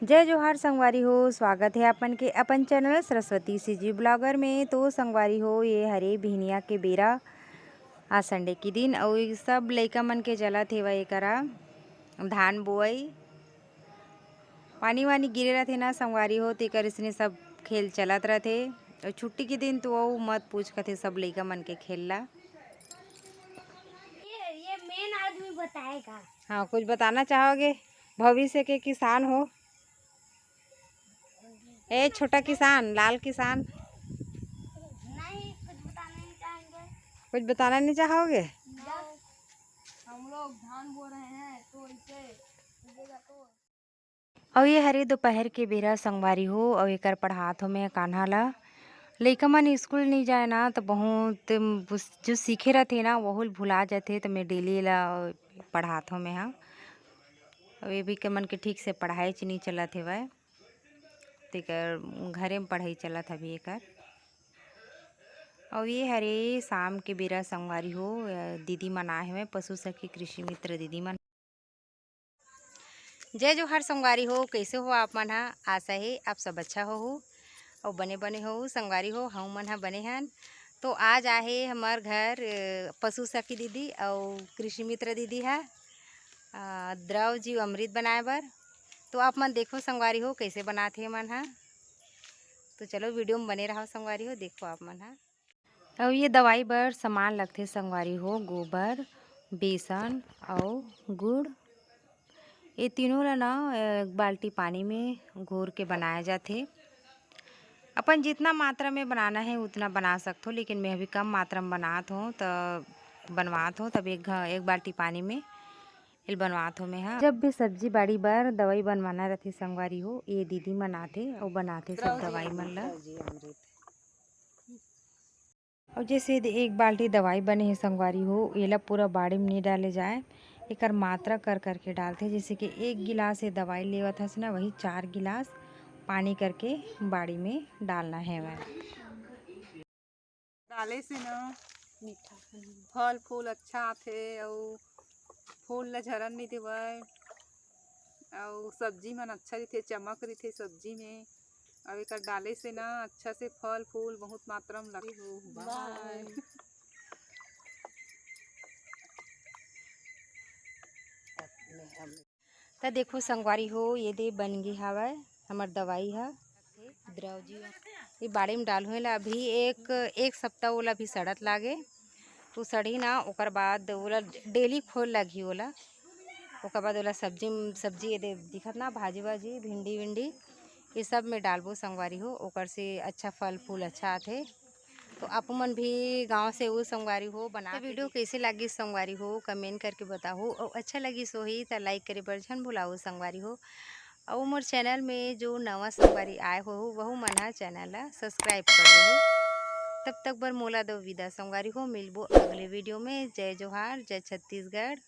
जय जोहार संगवारी हो। स्वागत है अपन के अपन चैनल सरस्वती सीजी ब्लॉगर में। तो संगवारी हो, ये हरे बिहनिया के बेरा आज संडे के दिन और सब लइका मन के चलत हेवा एकरा धान बोई पानी वानी गिरे रहते ना संगवारी हो, तेकर इसने सब खेल चलत रहते। और छुट्टी के दिन तो वो मत पूछ कथे सब लइका मन के खेल ला। ये मेन आदमी बताएगा। हाँ, कुछ बताना चाहोगे? भविष्य के किसान हो, ए छोटा किसान, लाल किसान, नहीं, कुछ बताना नहीं चाहेंगे। कुछ बताना नहीं चाहोगे? हम लोग धान बो रहे हैं तो इसे तो और ये हरे दोपहर के बेरा संगवारी हो और एकर पढ़ात हो में कान्हा ला। लइका मन स्कूल नहीं जाए ना तो बहुत जो सीखे रहते ना वही भुला जाते। तो मैं डेली ला पढ़ात हो में हाँ, और ये भी के मन के ठीक से पढ़ाई च नहीं चलत है वह, तेकर घरे में पढ़ाई चलत अभी एकर। और ये हरे शाम के बेरा संगवारी हो दीदी मन आए हुए पशु सखी कृषि मित्र दीदी मन। जय जोहार संगवारी हो, कैसे हो आप मन हा? आशा है आप सब अच्छा हो और बने बने हो संगवारी हो। हम मन हा बने हन। तो आज आए हमार घर पशु सखी दीदी और कृषि मित्र दीदी है द्रव जी अमृत बनाए बर। तो आप मन देखो संगवारी हो कैसे बनाते मन हा। तो चलो वीडियो में बने रहो संगवारी हो, देखो आप मन हा। और ये दवाई बर सामान लगते संगवारी हो, गोबर, बेसन और गुड़। ये तीनों ला ना एक बाल्टी पानी में घोर के बनाया जाते। अपन जितना मात्रा में बनाना है उतना बना सकते हो, लेकिन मैं अभी कम मात्रा में बनात हूँ तो बनवात हूँ। तब एक बाल्टी पानी में इल बनवात हूँ मैं। हाँ, जब भी सब्जी बाड़ी बर दवाई बनवाना रहती संगवारी हो, ये दीदी मन आते और बनाते सब दवाई मन ला। और जैसे एक बाल्टी दवाई बने है संगवारी हो, ये ला पूरा बाड़ी में नहीं डाले जाए, एकर मात्रा कर करके डालते। जैसे कि 1 गिलास ये दवाई लेवत हस ना, वही 4 गिलास पानी करके बाड़ी में डालना है। वह डाले से ना मीठा फल फूल अच्छा आथे और फूल ला झरन नहीं देवय और सब्जी मन अच्छा रही चमक रही सब्जी में। और एक डाले से ना अच्छा से फल फूल बहुत मात्रा में लगे हो। बाय। तो देखो संगवारी हो, ये दे बन गई हवा हमार दवाई है द्रव जी। ये बाड़ी में डालू ला अभी एक सप्ताह ओला भी सड़त लागे। तो सड़ी ना ओकर बाद ओला डेली खोल लगी ओला। ओकर बाद ओला सब्जी ये दे दिखत ना भाजी वाजी भिंडी विंडी ये सब में डालबो संगवारी हो, ओकर से अच्छा फल फूल अच्छा आथे। तो आप मन भी गांव से वो संगवारी हो बना। वीडियो कैसे लगी संगवारी हो कमेंट करके बताओ, और अच्छा लगी सो ही तो लाइक करे बर झन भुलाओ संगवारी हो। और मोर चैनल में जो नवा संगवारी आए हो वह मन हा चैनल ला सब्सक्राइब कर हो। तब तक बर मोला दो विदा संगवारी हो, मिलबो अगले वीडियो में। जय जोहार, जय छत्तीसगढ़।